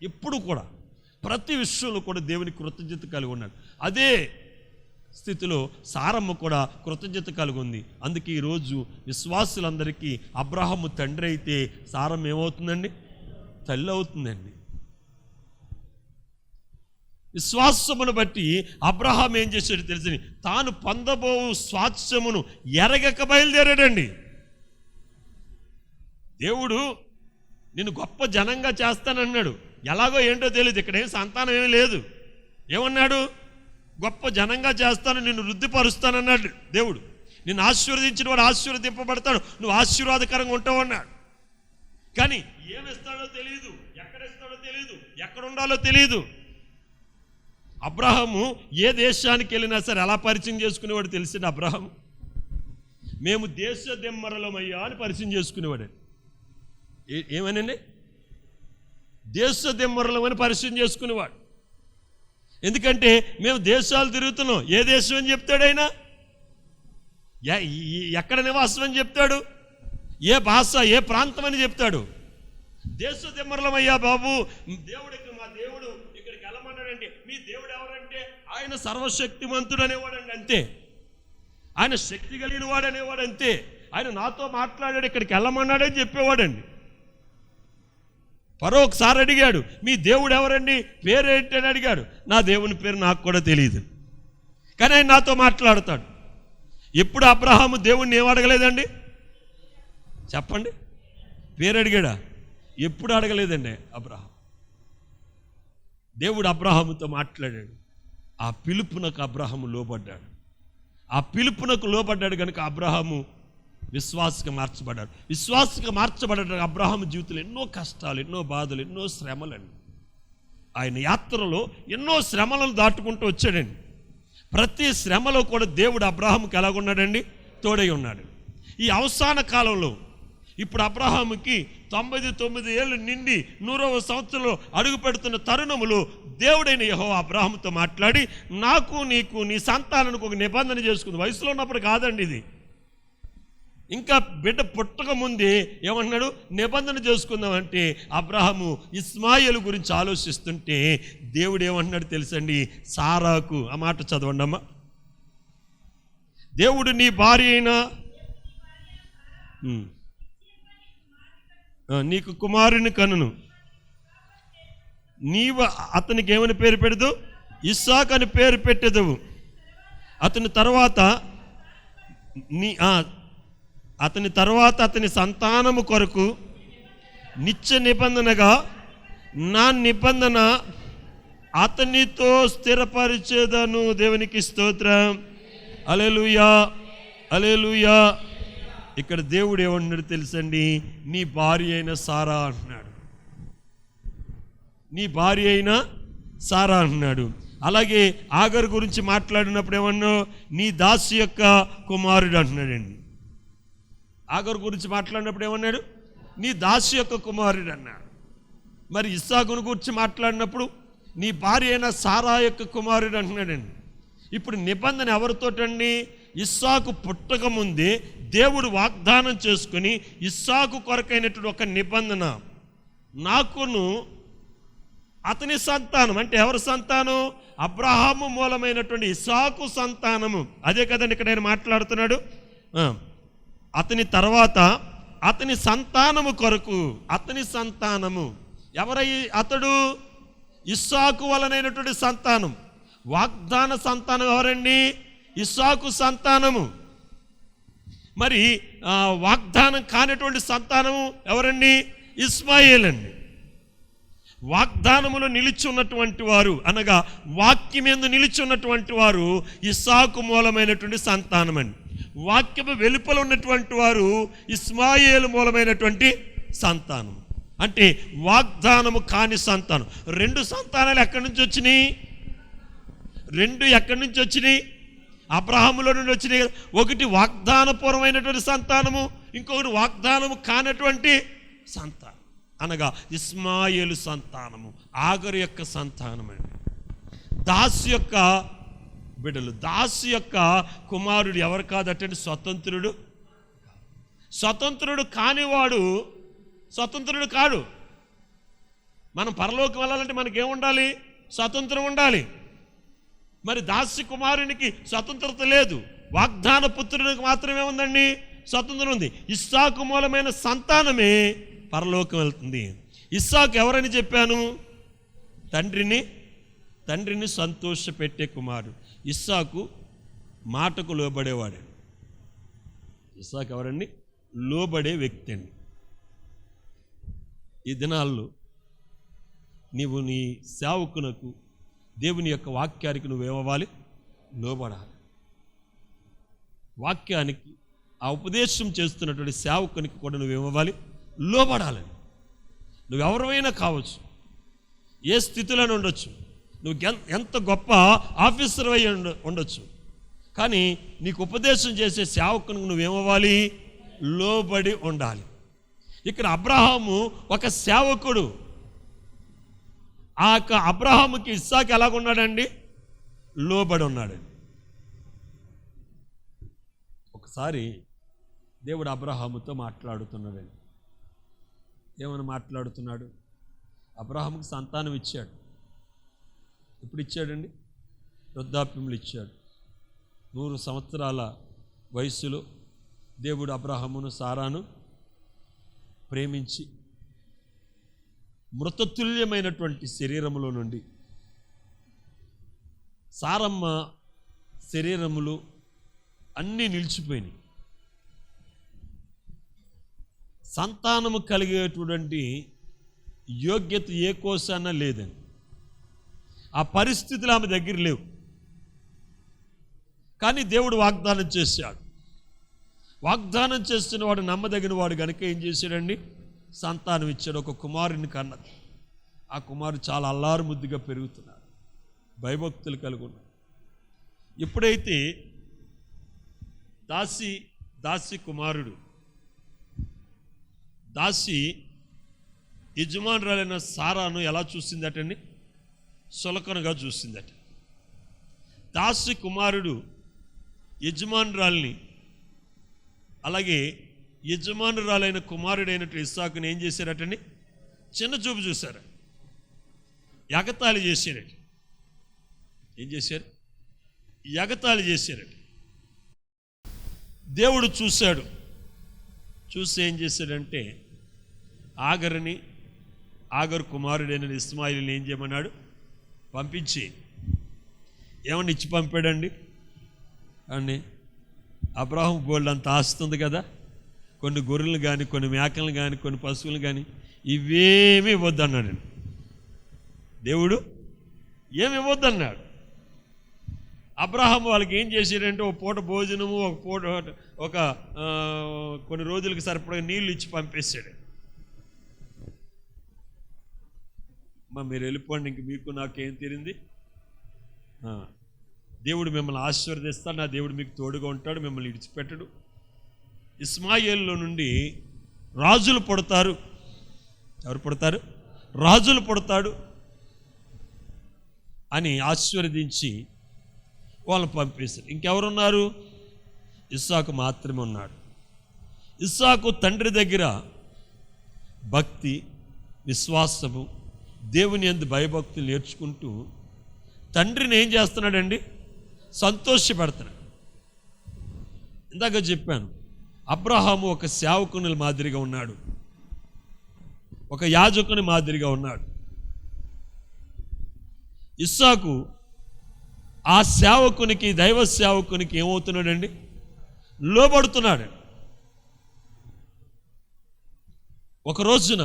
ఎప్పుడు కూడా ప్రతి విషయంలో కూడా దేవునికి కృతజ్ఞత కలిగి ఉన్నాడు. అదే స్థితిలో సారమ్మ కూడా కృతజ్ఞత కలిగి ఉంది. అందుకే ఈరోజు విశ్వాసులందరికీ అబ్రహాము తండ్రి అయితే సారమ్మ ఏమవుతుందండి? తల్లి అవుతుందండి. విశ్వాసమును బట్టి అబ్రహాం ఏం చేశాడు తెలిసి తాను పొందబో స్వాస్థ్యమును ఎరగక బయలుదేరాడండి. దేవుడు నిన్ను గొప్ప జనంగా చేస్తానన్నాడు. ఎలాగో ఏంటో తెలియదు, ఇక్కడ ఏం సంతానం ఏమీ లేదు. ఏమన్నాడు? గొప్ప జనంగా చేస్తాను, నిన్ను వృద్ధిపరుస్తానన్నాడు దేవుడు. నిన్ను ఆశీర్వదించిన వాడు ఆశీర్వదింపబడతాడు, నువ్వు ఆశీర్వాదకరంగా ఉంటావు అన్నాడు. కానీ ఏమిస్తాడో తెలియదు, ఎక్కడిస్తాడో తెలియదు, ఎక్కడ ఉండాలో తెలియదు. అబ్రహాము ఏ దేశానికి వెళ్ళినా సరే ఎలా పరిచయం చేసుకునేవాడు తెలిసిన అబ్రహాము? మేము దేశ దెమ్మరలమయ్యా అని పరిచయం చేసుకునేవాడు. ఏమనండి? దేశ దెమ్మరలం అని పరిచయం చేసుకునేవాడు. ఎందుకంటే మేము దేశాలు తిరుగుతున్నాం. ఏ దేశం అని చెప్తాడు ఆయన? ఎక్కడ నివాసం అని చెప్తాడు? ఏ భాష, ఏ ప్రాంతం అని చెప్తాడు? దేశ దెమ్మరలమయ్యా బాబు, దేవుడికి మా దేవుడు ఇక్కడికి వెళ్ళమన్నాడంటే మీ దేవుడు ఎవరంటే ఆయన సర్వశక్తిమంతుడు అనేవాడండి, అంతే. ఆయన శక్తి కలిగిన వాడు అనేవాడు, అంతే. ఆయన నాతో మాట్లాడాడు, ఇక్కడికి వెళ్ళమన్నాడని చెప్పేవాడండి. ఫరో ఒకసారి అడిగాడు, మీ దేవుడు ఎవరండి, పేరేంటి అని అడిగాడు. నా దేవుని పేరు నాకు కూడా తెలియదు, కానీ ఆయన నాతో మాట్లాడతాడు. ఎప్పుడు అబ్రహాము దేవుణ్ణి ఏం అడగలేదండి? చెప్పండి. పేరు అడిగాడా? ఎప్పుడు అడగలేదండి అబ్రహాం. దేవుడు అబ్రహాముతో మాట్లాడాడు. ఆ పిలుపునకు అబ్రహాము లోబడ్డాడు. ఆ పిలుపునకు లోబడ్డాడు కనుక అబ్రహాము విశ్వాసగా మార్చబడ్డాడు. విశ్వాసగా మార్చబడ్డాడు. అబ్రహాము జీవితంలో ఎన్నో కష్టాలు, ఎన్నో బాధలు, ఎన్నో శ్రమలండి. ఆయన యాత్రలో ఎన్నో శ్రమలను దాటుకుంటూ వచ్చాడండి. ప్రతి శ్రమలో కూడా దేవుడు అబ్రహాముకి ఎలాగున్నాడండి? తోడై ఉన్నాడు. ఈ అవసాన కాలంలో ఇప్పుడు అబ్రహాముకి 99 ఏళ్ళు నిండి 100వ సంవత్సరంలో అడుగు పెడుతున్న తరుణములు దేవుడైన యెహోవా అబ్రహాముతో మాట్లాడి, నాకు నీకు నీ సంతానానికి ఒక నిబంధన చేసుకుంది. వయసులో ఉన్నప్పుడు కాదండి ఇది, ఇంకా బిడ్డ పుట్టక ముందే ఏమన్నాడు? నిబంధన చేసుకుందామంటే అబ్రహాము ఇస్మాయిలు గురించి ఆలోచిస్తుంటే దేవుడు ఏమన్నాడు తెలుసండి? సారాకు, ఆ మాట చదవండి అమ్మా. దేవుడు నీ భార్య అయినా నీకు కుమారుని కనును, నీవు అతనికి ఏమని పేరు పెడదు? ఇస్సాకు అని పేరు పెట్టెదవు. అతని తర్వాత అతని సంతానము కొరకు నిత్య నిబంధనగా నా నిబంధన అతనితో స్థిరపరిచేదను. దేవునికి స్తోత్రం. హల్లెలూయా, హల్లెలూయా. ఇక్కడ దేవుడు ఏమన్నాడు తెలుసండి? నీ భార్య అయిన సారా అంటున్నాడు. నీ భార్య అయిన సారా అంటున్నాడు. అలాగే ఆగర్ గురించి మాట్లాడినప్పుడు ఏమన్నా? నీ దాసి యొక్క కుమారుడు అంటున్నాడండి. ఆగర్ గురించి మాట్లాడినప్పుడు ఏమన్నాడు? నీ దాసి యొక్క కుమారుడు అన్నాడు. మరి ఇస్సాకును గురించి మాట్లాడినప్పుడు నీ భార్య అయిన సారా యొక్క కుమారుడు అంటున్నాడండి. ఇప్పుడు నిబంధన ఎవరితోటండి? ఇస్సాకు పుట్టక ముందే దేవుడు వాగ్దానం చేసుకుని ఇస్సాకు కొరకైనటువంటి ఒక నిబంధన, నాకును అతని సంతానం, అంటే ఎవరి సంతానం? అబ్రహాము మూలమైనటువంటి ఇస్సాకు సంతానము. అదే కదండి ఇక్కడ నేను మాట్లాడుతున్నాడు. అతని తర్వాత అతని సంతానము కొరకు, అతని సంతానము ఎవరై? అతడు ఇస్సాకు వలనైనటువంటి సంతానం. వాగ్దాన సంతానం ఎవరండి? ఇస్సాకు సంతానము. మరి వాగ్దానం కానిటువంటి సంతానము ఎవరండి? ఇస్మాయిల్ అండి. వాగ్దానములో నిలిచి ఉన్నటువంటి వారు, అనగా వాక్యం యందు నిలిచి ఉన్నటువంటి వారు ఇస్సాకు మూలమైనటువంటి సంతానం అండి. వాక్యము వెలుపల ఉన్నటువంటి వారు ఇస్మాయిల్ మూలమైనటువంటి సంతానం. అంటే వాగ్దానము కాని సంతానం. 2 సంతానాలు ఎక్కడి నుంచి వచ్చినాయి? 2 ఎక్కడి నుంచి వచ్చినాయి? అబ్రహాములో నుండి వచ్చినాయి. ఒకటి వాగ్దానపూర్వమైనటువంటి సంతానము, ఇంకొకటి వాగ్దానము కానటువంటి సంతానం, అనగా ఇస్మాయిలు సంతానము, ఆగరు యొక్క సంతానం అండి. దాసు యొక్క బిడ్డలు. దాసు యొక్క కుమారుడు ఎవరు కాదటండి? స్వతంత్రుడు. స్వతంత్రుడు కానివాడు స్వతంత్రుడు కాడు. మనం పరలోకం వెళ్ళాలంటే మనకేముండాలి? స్వతంత్రం ఉండాలి. మరి దాసి కుమారునికి స్వతంత్రత లేదు, వాగ్దాన పుత్రునికి మాత్రమే ఉందండి స్వతంత్రం ఉంది. ఇస్సాకు మూలమైన సంతానమే పరలోకం వెళ్తుంది. ఇస్సాకు ఎవరని చెప్పాను? తండ్రిని సంతోషపెట్టే కుమారుడు. ఇస్సాకు మాటకు లోబడేవాడు. ఇస్సాకు ఎవరండి? లోబడే వ్యక్తి అండి. ఈ దినాల్లో నీవు నీ సేవకునకు, దేవుని యొక్క వాక్యానికి నువ్వేమవ్వాలి? లోబడాలి. వాక్యానికి, ఆ ఉపదేశం చేస్తున్నటువంటి సేవకునికి కూడా నువ్వేమవ్వాలి? లోబడాలని. నువ్వెవరైనా కావచ్చు, ఏ స్థితిలోనే ఉండొచ్చు, నువ్వు ఎంత గొప్ప ఆఫీసర్ అయి ఉండొచ్చు, కానీ నీకు ఉపదేశం చేసే సేవకునికి నువ్వేమవ్వాలి? లోబడి ఉండాలి. ఇక్కడ అబ్రహాము ఒక సేవకుడు. ఆ అబ్రహాముకి ఇస్సాకు ఎలాగున్నాడండి? లోబడి ఉన్నాడండి. ఒకసారి దేవుడు అబ్రహాముతో మాట్లాడుతున్నాడండి. ఏమని మాట్లాడుతున్నాడు? అబ్రహాముకి సంతానం ఇచ్చాడు. ఎప్పుడు ఇచ్చాడండి? వృద్ధాప్యములు ఇచ్చాడు. 100 సంవత్సరాల వయస్సులో దేవుడు అబ్రహామును సారాను ప్రేమించి మృతతుల్యమైనటువంటి శరీరములో నుండి సారమ్మ శరీరములు అన్నీ నిలిచిపోయినాయి. సంతానము కలిగేటువంటి యోగ్యత ఏ కోసాన లేదండి. ఆ పరిస్థితులు ఆమె దగ్గర లేవు. కానీ దేవుడు వాగ్దానం చేశాడు. వాగ్దానం చేస్తున్న వాడు నమ్మదగిన వాడు కనుక ఏం చేశాడండి? సంతానం ఇచ్చాడు. ఒక కుమారుని కన్నది. ఆ కుమారుడు చాలా అల్లారు ముద్దుగా పెరుగుతున్నాడు, భయభక్తులు కలిగి ఉన్నాడు. ఎప్పుడైతే దాసి కుమారుడు దాసి యజమానురాలైన సారాను ఎలా చూసిందటండి? సులకనగా చూసిందట. దాసి కుమారుడు యజమానురాల్ని, అలాగే యజమానురాలైన కుమారుడైనట్టు ఇస్సాకుని ఏం చేశారటండి? చిన్న చూపు చూశారు, ఎగతాళి చేశారట. ఏం చేశారు? ఎగతాళి చేశారట. దేవుడు చూశాడు. చూసి ఏం చేశాడంటే ఆగరు కుమారుడైన ఇస్మాయిల్ని ఏం చేయమన్నాడు? పంపించి ఏమన్నా ఇచ్చి పంపాడండి అండి. అబ్రాహాము బోల్డ్ అంత ఆస్తుంది కదా, కొన్ని గొర్రెలు కానీ, కొన్ని మేకలను కానీ, కొన్ని పశువులు కానీ, ఇవేమీ ఇవ్వద్దన్నాడండి. దేవుడు ఏమి ఇవ్వద్దన్నాడు. అబ్రహాము వాళ్ళకి ఏం చేశాడంటే ఒక పూట భోజనము, ఒక కొన్ని రోజులకి సరిపడా నీళ్ళు ఇచ్చి పంపేశాడు. మీరు వెళ్ళిపోండి, ఇంక మీకు నాకేం తీరింది, దేవుడు మిమ్మల్ని ఆశీర్వదిస్తాడు, నా దేవుడు మీకు తోడుగా ఉంటాడు, మిమ్మల్ని విడిచిపెట్టడు. ఇస్మాయిల్లో నుండి రాజులు పుడతారు. ఎవరు పుడతారు? రాజులు పుడతాడు అని ఆశీర్వదించి వాళ్ళని పంపేశారు. ఇంకెవరున్నారు? ఇస్సాకు మాత్రమే ఉన్నాడు. ఇస్సాకు తండ్రి దగ్గర భక్తి, విశ్వాసము, దేవుని యందు భయభక్తులు నేర్చుకుంటూ తండ్రిని ఏం చేస్తున్నాడండి? సంతోషపెడుతున్నాడు. ఇందాక చెప్పాను, అబ్రహాము ఒక సేవకుని మాదిరిగా ఉన్నాడు, ఒక యాజకుని మాదిరిగా ఉన్నాడు. ఇస్సాకు ఆ సేవకునికి, దైవ సేవకునికి ఏమవుతున్నాడండి? లోబడుతున్నాడు. ఒక రోజున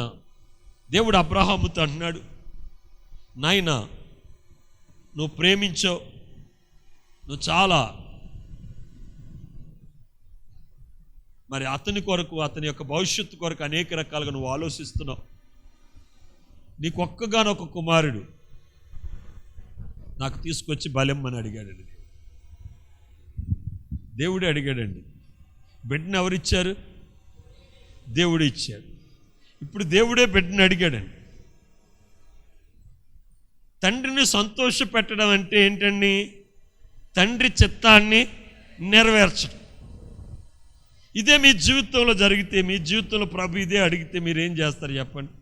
దేవుడు అబ్రహాముతో అంటున్నాడు, నాయనా నువ్వు ప్రేమించావు, నువ్వు చాలా మరి అతని కొరకు, అతని యొక్క భవిష్యత్తు కొరకు అనేక రకాలుగా నువ్వు ఆలోచిస్తున్నావు. నీకు ఒక్కగానొక కుమారుడు నాకు తీసుకొచ్చి బలెమ్మని అడిగాడండి. దేవుడే అడిగాడండి. బిడ్డను ఎవరిచ్చారు? దేవుడు ఇచ్చాడు. ఇప్పుడు దేవుడే బిడ్డను అడిగాడండి. తండ్రిని సంతోష పెట్టడం అంటే ఏంటండి? తండ్రి చిత్తాన్ని నెరవేర్చడం. ఇదే మీ జీవితంలో జరిగితే, మీ జీవితంలో ప్రభు ఇదే అడిగితే మీరేం చేస్తారు చెప్పండి?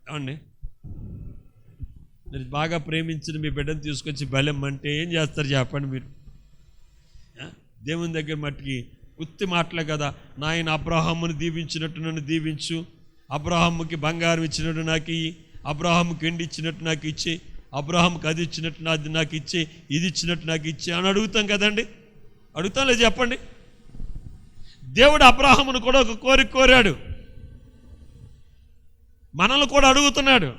ఏమండి, మీరు బాగా ప్రేమించిన మీ బిడ్డను తీసుకొచ్చి బలెం అంటే ఏం చేస్తారు చెప్పండి మీరు? దేవుని దగ్గర మట్టికి ఉత్తి మాటలే కదా. నాయన అబ్రాహామును దీవించినట్టు నన్ను దీవించు, అబ్రాహాముకి బంగారం ఇచ్చినట్టు నాకు ఇయ్యి, అబ్రాహాముకి ఎండి ఇచ్చినట్టు నాకు ఇచ్చి, అబ్రాహాముకి అది ఇచ్చినట్టు నాకు ఇచ్చి, ఇది ఇచ్చినట్టు నాకు ఇచ్చి అని అడుగుతాం కదండి. అడుగుతాం లేదు చెప్పండి? దేవుడు అబ్రాహామును కూడా ఒక కోరిక కోరాడు, మనల్ని కూడా అడుగుతున్నాడు,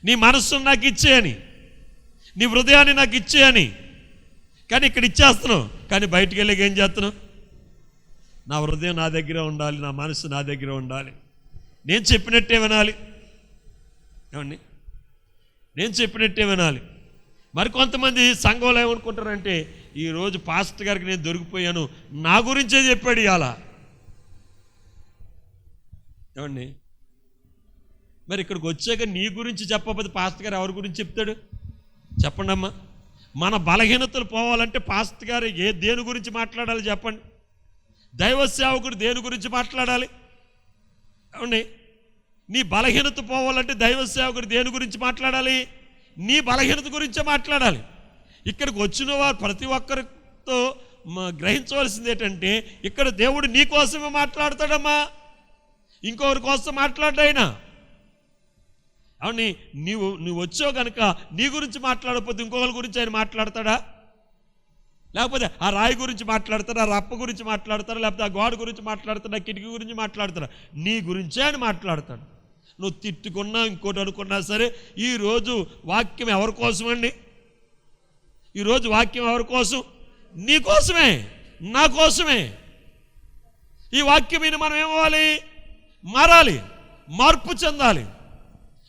నీ మనస్సును నాకు ఇచ్చేయని, నీ హృదయాన్ని నాకు ఇచ్చేయని. కానీ ఇక్కడ ఇచ్చేస్తున్నావు, కానీ బయటికి వెళ్ళి ఏం చేస్తున్నావు? నా హృదయం నా దగ్గర ఉండాలి, నా మనసు నా దగ్గర ఉండాలి, నేను చెప్పినట్టే వినాలి. ఏమండి, నేను చెప్పినట్టే వినాలి. మరి కొంతమంది సంఘంలో ఏమనుకుంటారంటే, ఈరోజు పాస్టర్ గారికి నేను దొరికిపోయాను, నా గురించే చెప్పాడు ఇవాళ. ఏమండి, మరి ఇక్కడికి వచ్చాక నీ గురించి చెప్పకపోతే పాస్టర్ గారు ఎవరి గురించి చెప్తాడు? చెప్పండి అమ్మా. మన బలహీనతలు పోవాలంటే పాస్టర్ గారు దేని గురించి మాట్లాడాలి చెప్పండి? దైవ సేవకుడు దేని గురించి మాట్లాడాలి? ఏమండి, నీ బలహీనత పోవాలంటే దైవ సేవకుడు దేని గురించి మాట్లాడాలి? నీ బలహీనత గురించే మాట్లాడాలి. ఇక్కడికి వచ్చిన వారు ప్రతి ఒక్కరితో గ్రహించవలసింది ఏంటంటే, ఇక్కడ దేవుడు నీ కోసమే మాట్లాడతాడమ్మా, ఇంకొకరి కోసం మాట్లాడ్డాయినా. అవుని, నువ్వు వచ్చావు కనుక నీ గురించి మాట్లాడకపోతే ఇంకొకరి గురించి ఆయన మాట్లాడతాడా? లేకపోతే ఆ రాయి గురించి మాట్లాడతారా, ఆ రప్ప గురించి మాట్లాడతారా, లేకపోతే ఆ గోడ గురించి మాట్లాడతారా, కిటికీ గురించి మాట్లాడతారా? నీ గురించే ఆయన మాట్లాడతాడు. నువ్వు తిట్టుకున్నా ఇంకోటి అనుకున్నా సరే. ఈరోజు వాక్యం ఎవరి కోసం అండి? ఈరోజు వాక్యం ఎవరి కోసం? నీ కోసమే, నా కోసమే. ఈ వాక్యం మీద మనం ఏమవ్వాలి? మారాలి, మార్పు చెందాలి.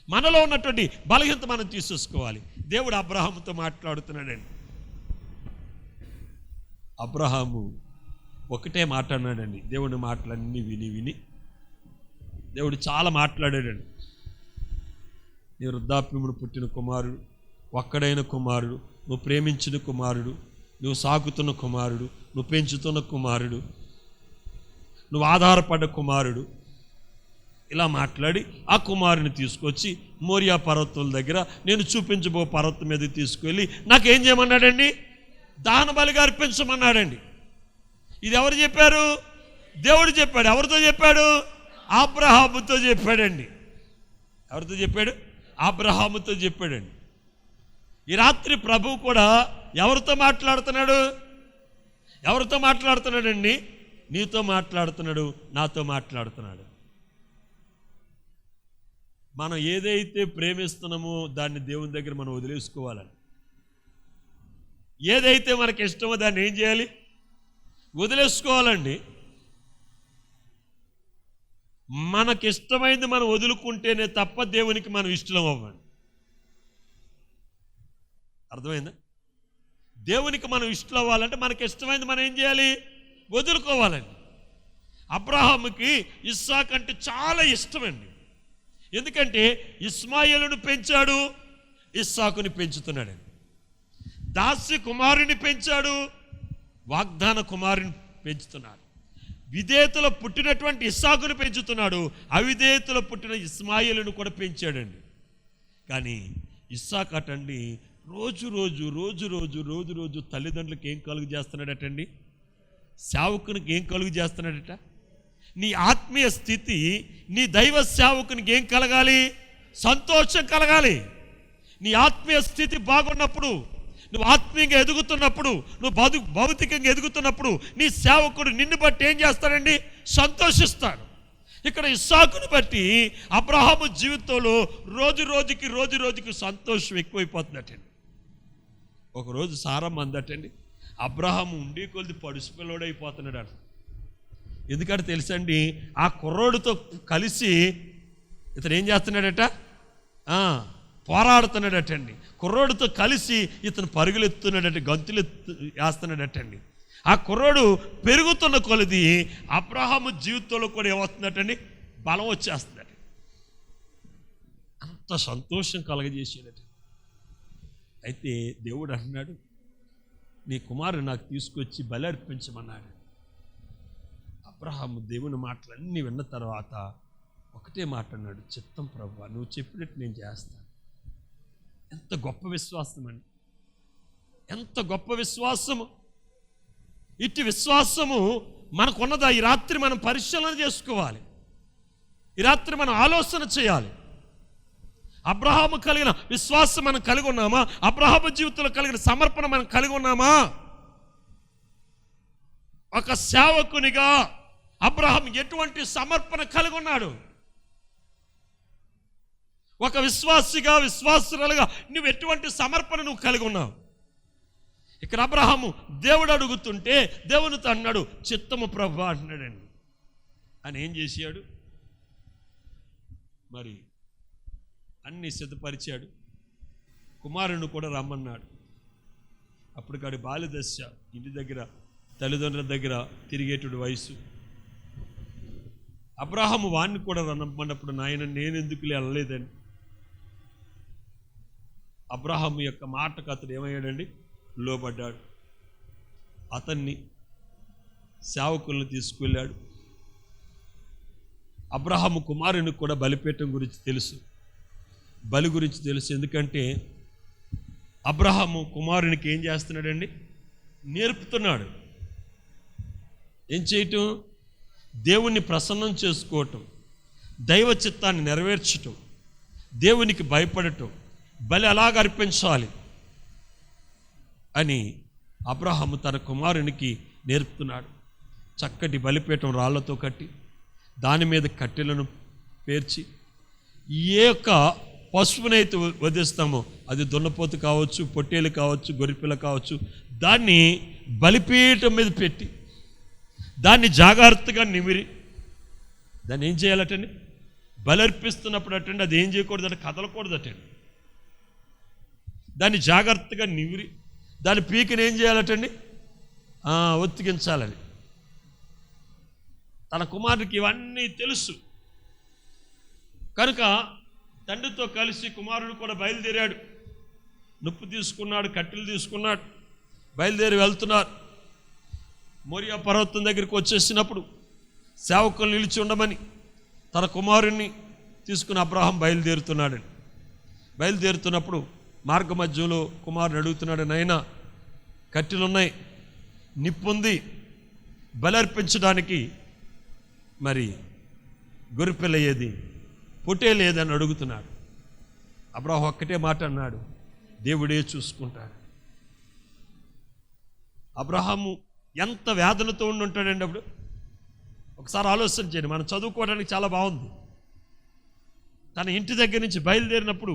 మనలో ఉన్నటువంటి బలహీనత మనం తీసేసుకోవాలి. దేవుడు అబ్రహాముతో మాట్లాడుతున్నాడండి. అబ్రహాము ఒకటే మాట్లాడినాడండి. దేవుడి మాటలన్నీ విని దేవుడు చాలా మాట్లాడాడండి. నీ వృద్ధాప్యమును పుట్టిన కుమారుడు, ఒక్కడైన కుమారుడు, నువ్వు ప్రేమించిన కుమారుడు, నువ్వు సాకుతున్న కుమారుడు, నువ్వు పెంచుతున్న కుమారుడు, నువ్వు ఆధారపడ్డ కుమారుడు, ఇలా మాట్లాడి ఆ కుమారుని తీసుకొచ్చి మోరియా పర్వతం దగ్గర నేను చూపించబో పర్వతం మీద తీసుకెళ్ళి నాకేం చేయమన్నాడండి? దహన బలిగా అర్పించమన్నాడండి. ఇది ఎవరు చెప్పారు? దేవుడు చెప్పాడు. ఎవరితో చెప్పాడు? అబ్రహాముతో చెప్పాడండి. ఎవరితో చెప్పాడు? అబ్రహాముతో చెప్పాడండి. ఈ రాత్రి ప్రభువు కూడా ఎవరితో మాట్లాడుతున్నాడు? ఎవరితో మాట్లాడుతున్నాడండి? నీతో మాట్లాడుతున్నాడు, నాతో మాట్లాడుతున్నాడు. మనం ఏదైతే ప్రేమిస్తున్నామో దాన్ని దేవుని దగ్గర మనం వదిలేసుకోవాలని. ఏదైతే మనకి ఇష్టమో దాన్ని ఏం చేయాలి? వదిలేసుకోవాలండి. మనకిష్టమైంది మనం వదులుకుంటేనే తప్ప దేవునికి మనం ఇష్టం అవ్వండి. అర్థమైందా? దేవునికి మనం ఇష్టం అవ్వాలంటే మనకి ఇష్టమైంది మనం ఏం చేయాలి? వదులుకోవాలండి. అబ్రహాముకి ఇస్సాకు అంటే చాలా ఇష్టమండి. ఎందుకంటే ఇస్మాయిలును పెంచాడు, ఇస్సాకుని పెంచుతున్నాడు. దాసి కుమారుని పెంచాడు, వాగ్దాన కుమారుని పెంచుతున్నాడు. విధేయతలో పుట్టినటువంటి ఇస్సాకును పెంచుతున్నాడు, అవిధేయతలో పుట్టిన ఇస్మాయిలును కూడా పెంచాడండి. కానీ ఇస్సాకు అటండి రోజు రోజు తల్లిదండ్రులకు ఏం కలుగు చేస్తున్నాడటండి? సేవకునికి ఏం కలుగు చేస్తున్నాడట? నీ ఆత్మీయ స్థితి, నీ దైవ సేవకునికి ఏం కలగాలి? సంతోషం కలగాలి. నీ ఆత్మీయ స్థితి బాగున్నప్పుడు, నువ్వు ఆత్మీయంగా ఎదుగుతున్నప్పుడు, నువ్వు భౌతికంగా ఎదుగుతున్నప్పుడు నీ సేవకుడు నిన్ను బట్టి ఏం చేస్తాడండి? సంతోషిస్తాడు. ఇక్కడ ఇస్సాకును బట్టి అబ్రహాము జీవితంలో రోజు రోజుకి సంతోషం ఎక్కువైపోతుందటండి. ఒకరోజు సారమ్మ అందటండి, అబ్రహాము ఉండి కొద్ది పడుసుపిల్లోడైపోతున్నాడు అంట. ఎందుకంటే తెలుసండి, ఆ కుర్రోడితో కలిసి ఇతను ఏం చేస్తున్నాడట? పోరాడుతున్నాడటండి. కుర్రోడితో కలిసి ఇతను పరుగులెత్తున్నాడట, గంతులు వేస్తున్నాడటండి. ఆ కుర్రోడు పెరుగుతున్న కొలది అబ్రహాము జీవితంలో కూడా ఏమవుతుందటండి? బలం వచ్చేస్తుందట. అంత సంతోషం కలగజేసేదట. అయితే దేవుడు అంటున్నాడు, నీ కుమారుడు నాకు తీసుకొచ్చి బలి అర్పించమన్నాడు. అబ్రహాము దేవుని మాటలన్నీ విన్న తర్వాత ఒకటే మాట అన్నాడు, చిత్తం ప్రభువా, నువ్వు చెప్పినట్టు నేను చేస్తాను. ఎంత గొప్ప విశ్వాసం అండి, ఎంత గొప్ప విశ్వాసము! ఇట్టి విశ్వాసము మనకున్నదా? ఈ రాత్రి మనం పరిశీలన చేసుకోవాలి, ఈ రాత్రి మనం ఆలోచన చేయాలి. అబ్రహాము కలిగిన విశ్వాసం మనం కలిగి ఉన్నామా? అబ్రహాము జీవితంలో కలిగిన సమర్పణ మనం కలిగి ఉన్నామా? ఒక సేవకునిగా అబ్రహాం ఎటువంటి సమర్పణ కలిగి ఉన్నాడు? ఒక విశ్వాసిగా, విశ్వాసురాలుగా నువ్వు ఎటువంటి సమర్పణ నువ్వు కలిగి ఉన్నావు? ఇక్కడ అబ్రహాము దేవుడు అడుగుతుంటే దేవునితో అన్నాడు, చిత్తము ప్రభువా అంటున్నాడండి. అని ఏం చేశాడు? మరి అన్ని సిద్ధపరిచాడు, కుమారుని కూడా రమ్మన్నాడు. అప్పటికాడు బాల్యదశ, ఇంటి దగ్గర తల్లిదండ్రుల దగ్గర తిరిగేటువంటి వయసు. అబ్రహాము వాణ్ణి కూడా రమ్మన్నప్పుడు, నాయన నేను ఎందుకు వెళ్ళలేదని అబ్రహాము యొక్క మాటకు అతడు ఏమయ్యాడండి? లోబడ్డాడు. అతన్ని సేవకులను తీసుకువెళ్ళాడు. అబ్రహాము కుమారునికి కూడా బలిపీఠం గురించి తెలుసు, బలి గురించి తెలుసు. ఎందుకంటే అబ్రహాము కుమారునికి ఏం చేస్తున్నాడండి? నేర్పుతున్నాడు. ఏం చేయటం? దేవుణ్ణి ప్రసన్నం చేసుకోవటం, దైవ చిత్తాన్ని నెరవేర్చటం, దేవునికి భయపడటం, బలి ఎలాగ అర్పించాలి అని అబ్రహాము తన కుమారునికి నేర్పుతున్నాడు. చక్కటి బలిపీఠం రాళ్లతో కట్టి దాని మీద కట్టెలను పేర్చి, ఏ యొక్క పశువునైతే వధిస్తామో, అది దున్నపోతు కావచ్చు, పొట్టేలు కావచ్చు, గొర్రెపిల్ల కావచ్చు, దాన్ని బలిపీఠం మీద పెట్టి దాన్ని జాగ్రత్తగా నిమిరి, దాన్ని ఏం చేయాలటండి? బలర్పిస్తున్నప్పుడు అటండి అది ఏం చేయకూడదంటే కదలకూడదటండి. దాన్ని జాగ్రత్తగా నిమిరి దాని పీకని ఏం చేయాలటండి? ఒత్తికించాలని. తన కుమారుడికి ఇవన్నీ తెలుసు కనుక తండ్రితో కలిసి కుమారుడు కూడా బయలుదేరాడు. నొప్పు తీసుకున్నాడు, కట్టెలు తీసుకున్నాడు, బయలుదేరి వెళ్తున్నారు. మోరియా పర్వతం దగ్గరికి వచ్చేసినప్పుడు సేవకులు నిలిచి ఉండమని తన కుమారుణ్ణి తీసుకుని అబ్రహాం బయలుదేరుతున్నాడండి. బయలుదేరుతున్నప్పుడు మార్గ మధ్యలో కుమారుని అడుగుతున్నాడు, నాయనా కట్టెలున్నాయి, నిప్పుంది, బలర్పించడానికి మరి గొర్రెపిల్ల ఏది, పొట్టేలు ఏదని అడుగుతున్నాడు. అబ్రహాం ఒక్కటే మాట అన్నాడు, దేవుడే చూసుకుంటాడు. అబ్రహాము ఎంత వేదనతో ఉండి ఉంటాడండి అప్పుడు. ఒకసారి ఆలోచన చేయండి. మనం చదువుకోవడానికి చాలా బాగుంది. తన ఇంటి దగ్గర నుంచి బయలుదేరినప్పుడు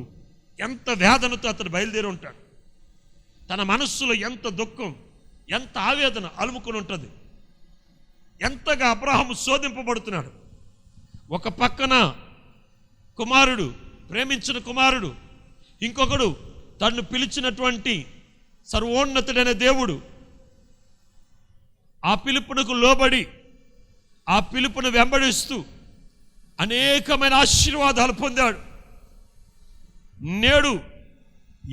ఎంత వేదనతో అతడు బయలుదేరి ఉంటాడు. తన మనస్సులో ఎంత దుఃఖం, ఎంత ఆవేదన అలుముకొని ఉంటుంది. ఎంతగా అబ్రహాము శోధింపబడుతున్నాడు. ఒక పక్కన కుమారుడు, ప్రేమించిన కుమారుడు, ఇంకొకడు తన్ను పిలిచినటువంటి సర్వోన్నతుడైన దేవుడు. ఆ పిలుపునకు లోబడి, ఆ పిలుపును వెంబడిస్తూ అనేకమైన ఆశీర్వాదాలు పొందాడు. నేడు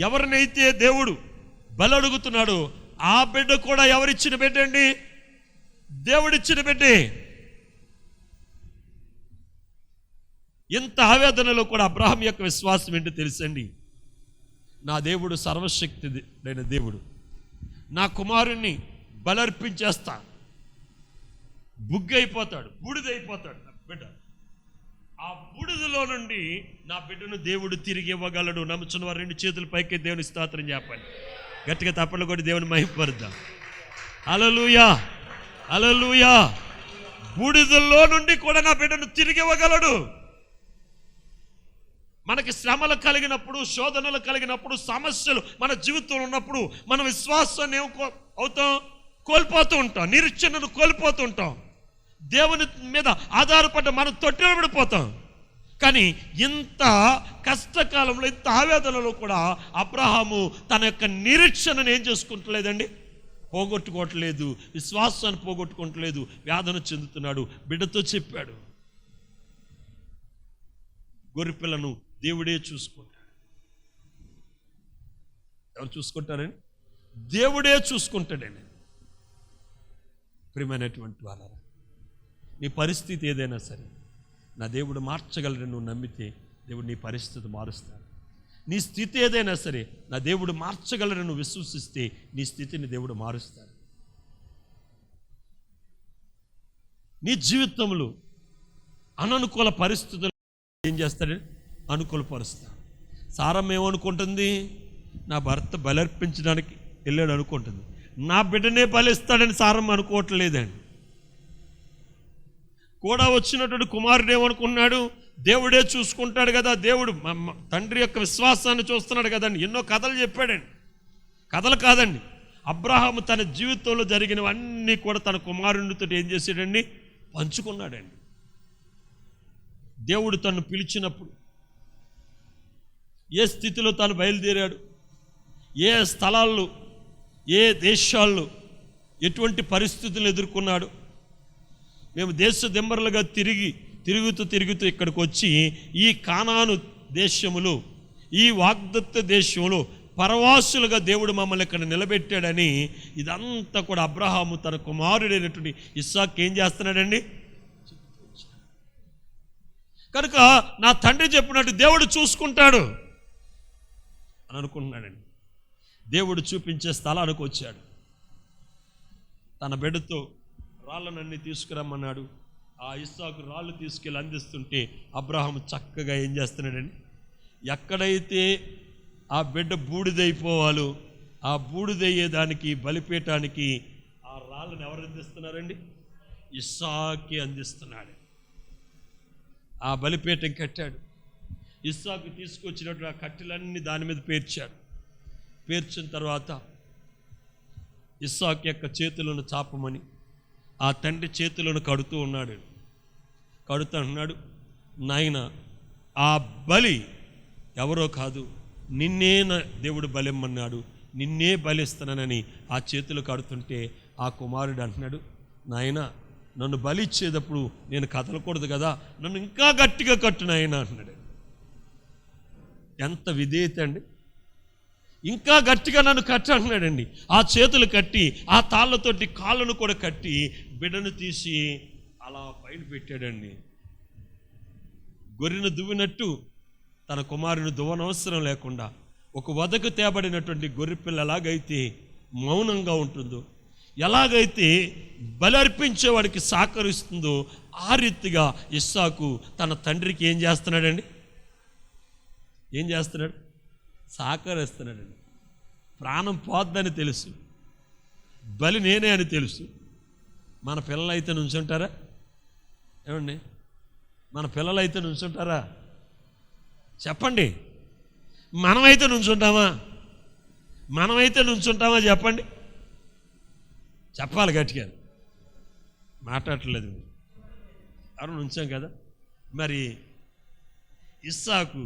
ఎవరినైతే దేవుడు బలడుగుతున్నాడో ఆ బిడ్డ కూడా ఎవరిచ్చిన బిడ్డ అండి? దేవుడిచ్చిన బిడ్డే. ఇంత ఆవేదనలో కూడా అబ్రహాం యొక్క విశ్వాసం ఏంటో తెలుసండి. నా దేవుడు సర్వశక్తుడైన దేవుడు, నా కుమారుణ్ణి బలర్పించేస్తా, బుగ్గైపోతాడు, బూడిదైపోతాడు నా బిడ్డ. ఆ బూడిదలో నుండి నా బిడ్డను దేవుడు తిరిగి ఇవ్వగలడు. నమ్ముచున్న వారు 2 చేతుల పైకి దేవుని స్తోత్రం చెప్పండి. గట్టిగా తప్పలు కొట్టి దేవుని మహిమపరుద్దాం. హల్లెలూయా, హల్లెలూయా. బూడిదల్లో నుండి కూడా నా బిడ్డను తిరిగి ఇవ్వగలడు. మనకి శ్రమలు కలిగినప్పుడు, శోధనలు కలిగినప్పుడు, సమస్యలు మన జీవితంలో ఉన్నప్పుడు మన విశ్వాసాన్ని అవుతాం, కోల్పోతూ ఉంటాం, నిరీక్షణను కోల్పోతూ ఉంటాం, దేవుని మీద ఆధారపడ్డ మనం తొట్టిపడిపోతాం. కానీ ఇంత కష్టకాలంలో, ఇంత ఆవేదనలో కూడా అబ్రహాము తన యొక్క నిరీక్షణను ఏం చేసుకుంటలేదండి? పోగొట్టుకోవట్లేదు, విశ్వాసాన్ని పోగొట్టుకోవట్లేదు, వేదన చెందుతున్నాడు. బిడ్డతో చెప్పాడు, గొర్రెపిల్లను దేవుడే చూసుకుంటాడు. ఎవరు చూసుకుంటారని? దేవుడే చూసుకుంటాడండి. ప్రియమైనటువంటి వాళ్ళారా, నీ పరిస్థితి ఏదైనా సరే, నా దేవుడు మార్చగలరని నువ్వు నమ్మితే దేవుడు నీ పరిస్థితి మారుస్తాడు. నీ స్థితి ఏదైనా సరే నా దేవుడు మార్చగలరని నువ్వు విశ్వసిస్తే నీ స్థితిని దేవుడు మారుస్తాడు. నీ జీవితంలో అననుకూల పరిస్థితులు ఏం చేస్తాడు? అనుకూలపరుస్తాడు. సారమ్మ ఏమనుకుంటుంది? నా భర్త బలర్పించడానికి వెళ్ళాడు అనుకుంటుంది. నా బిడ్డనే బలిస్తాడని సారమ్మ అనుకోవట్లేదండి. కూడా వచ్చినటువంటి కుమారుడు ఏమనుకున్నాడు? దేవుడే చూసుకుంటాడు కదా, దేవుడు తండ్రి యొక్క విశ్వాసాన్ని చూస్తున్నాడు కదండి. ఎన్నో కథలు చెప్పాడండి. కథలు కాదండి, అబ్రహాము తన జీవితంలో జరిగినవన్నీ కూడా తన కుమారునితో ఏం చేశాడండి? పంచుకున్నాడండి. దేవుడు తను పిలిచినప్పుడు ఏ స్థితిలో తాను బయలుదేరాడు, ఏ స్థలాల్లో, ఏ దేశాల్లో ఎటువంటి పరిస్థితులను ఎదుర్కొన్నాడు. మేము దేశ దిమ్మరులుగా తిరుగుతూ ఇక్కడికి వచ్చి ఈ కానాను దేశములో, ఈ వాగ్దత్త దేశంలో పరవాసులుగా దేవుడు మమ్మల్ని ఇక్కడ నిలబెట్టాడని ఇదంతా కూడా అబ్రహాము తన కుమారుడైనటువంటి ఇస్సాకు ఏం చేస్తున్నాడండి? కనుక నా తండ్రి చెప్పినట్టు దేవుడు చూసుకుంటాడు అని అనుకుంటున్నాడండి. దేవుడు చూపించే స్థలానికి వచ్చాడు. తన బిడ్డతో రాళ్ళనన్నీ తీసుకురమ్మన్నాడు. ఆ ఇస్సాకు రాళ్ళు తీసుకెళ్ళి అందిస్తుంటే అబ్రహాము చక్కగా ఏం చేస్తున్నాడండి? ఎక్కడైతే ఆ బిడ్డ బూడిదైపోవాలో ఆ బూడిదయ్యేదానికి బలిపీఠానికి ఆ రాళ్ళను ఎవరు అందిస్తున్నారండి? ఇస్సాకే అందిస్తున్నాడు. ఆ బలిపీఠం కట్టాడు. ఇస్సాకు తీసుకొచ్చినట్టు ఆ కట్టెలన్నీ దాని మీద పేర్చాడు. పేర్చిన తర్వాత ఇస్సాకు యొక్క చేతులను చాపమని ఆ తండ్రి చేతులను కడుతూ ఉన్నాడు. కడుతున్నాడు. నాయన, ఆ బలి ఎవరో కాదు, నిన్నే దేవుడు బలిమ్మన్నాడు, నిన్నే బలిస్తున్నానని ఆ చేతులు కడుతుంటే ఆ కుమారుడు అంటున్నాడు, నాయన నన్ను బలి ఇచ్చేటప్పుడు నేను కదలకూడదు కదా, నన్ను ఇంకా గట్టిగా కట్టు నాయన అంటున్నాడు. ఎంత విధేయత అండి! ఇంకా గట్టిగా నన్ను కట్టు అంటున్నాడండి. ఆ చేతులు కట్టి ఆ తాళ్ళతోటి కాళ్ళను కూడా కట్టి బిడ్డను తీసి అలా బయట పెట్టాడండి. గొర్రెను దువ్వినట్టు తన కుమారుని దువ్వనవసరం లేకుండా ఒక వదకు తేబడినటువంటి గొర్రె పిల్ల ఎలాగైతే మౌనంగా ఉంటుందో, ఎలాగైతే బలి అర్పించేవాడికి సహకరిస్తుందో ఆ రీతిగా ఇస్సాకు తన తండ్రికి ఏం చేస్తున్నాడండి? ఏం చేస్తున్నాడు? సహకరిస్తున్నాడండి. ప్రాణం పోద్దని తెలుసు, బలి నేనే అని తెలుసు. మన పిల్లలైతే నుంచుంటారా? ఏమండి, మన పిల్లలైతే నుంచుంటారా? చెప్పండి. మనమైతే నుంచుంటామా? మనమైతే నుంచుంటామా? చెప్పండి. చెప్పాలి గట్టిగా. మాట్లాడట్లేదు. ఎవరు నుంచాం కదా. మరి ఇస్సాకు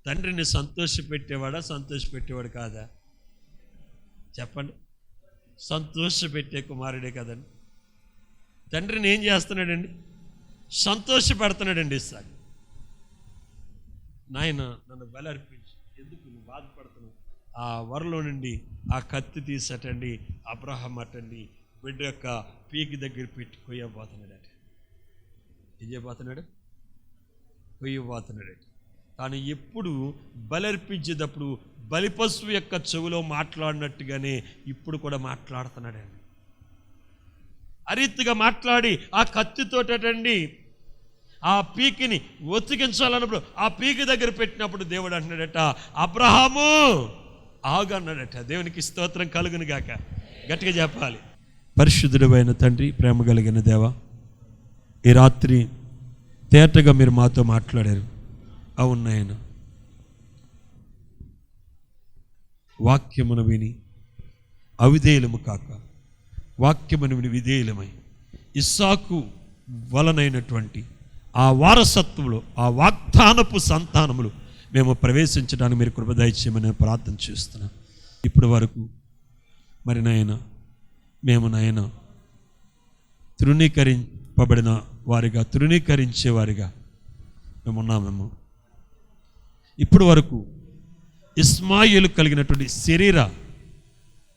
తండ్రిని సంతోషపెట్టేవాడా? సంతోషపెట్టేవాడు కాదా? చెప్పండి. సంతోషపెట్టే కుమారుడే కదండి. తండ్రిని ఏం చేస్తున్నాడండి? సంతోషపెడుతున్నాడండి ఇస్సాకు. నాయన నన్ను బలి అర్పించు, ఎందుకు నువ్వు బాధపడుతున్నావు? ఆ వరలో నుండి ఆ కత్తి తీసటండి అబ్రహాం అటండి బిడ్డ యొక్క పీకి దగ్గర పెట్టి కొయ్యబోతున్నాడట. ఏం చేయబోతున్నాడు? కొయ్యబోతున్నాడట. తాను ఎప్పుడు బలర్పించేటప్పుడు బలిపశువు యొక్క చెవిలో మాట్లాడినట్టుగానే ఇప్పుడు కూడా మాట్లాడుతున్నాడండి. ఆ రీతిగా మాట్లాడి ఆ కత్తితోటండి ఆ పీకిని ఒత్తికించాలన్నప్పుడు ఆ పీకి దగ్గర పెట్టినప్పుడు దేవుడు అంటున్నాడట, అబ్రహాము ఆగు అన్నాడట. దేవునికి స్తోత్రం కలుగును గాక. గట్టిగా చెప్పాలి. పరిశుద్ధుడైన తండ్రి, ప్రేమ కలిగిన దేవ, ఈ రాత్రి తేటగా మీరు మాతో మాట్లాడారు. అవును నాయన, వాక్యమును విని అవిధేయులము కాక వాక్యమును విని విధేయులమై ఇస్సాకు వలనైనటువంటి ఆ వారసత్వంలో ఆ వాగ్దానపు సంతానములు మేము ప్రవేశించడానికి మీరు కృప దయచేయమని ప్రార్థన చేస్తున్నాం. ఇప్పటి వరకు మరి నాయన మేము నాయన తృణీకరింపబడిన వారిగా, తృణీకరించేవారిగా మేము ఉన్నామేమో. ఇప్పటి వరకు ఇస్మాయిలు కలిగినటువంటి శరీర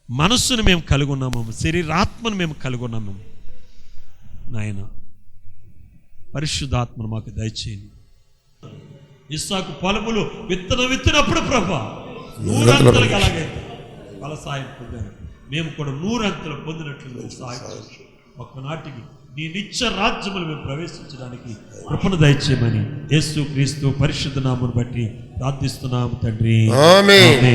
మనస్సును మేము కలిగి ఉన్నాము, శరీరాత్మను మేము కలిగి ఉన్నాము నాయన. పరిశుద్ధాత్మను మాకు దయచేయండి. ఇస్సాకు పొలములు విత్తినప్పుడు ప్రభా 100 అంతలు కలగైతే ఫలసాయం పొందారు. మేము కూడా 100 అంతలు పొందినట్లు సాయం ఒక్కనాటికి నీ నిత్య రాజ్యములు మేము ప్రవేశించడానికి కృపను దయచేయమని యేసు క్రీస్తు పరిశుద్ధ నామమును బట్టి ప్రార్థిస్తున్నాము తండ్రి. ఆమేన్.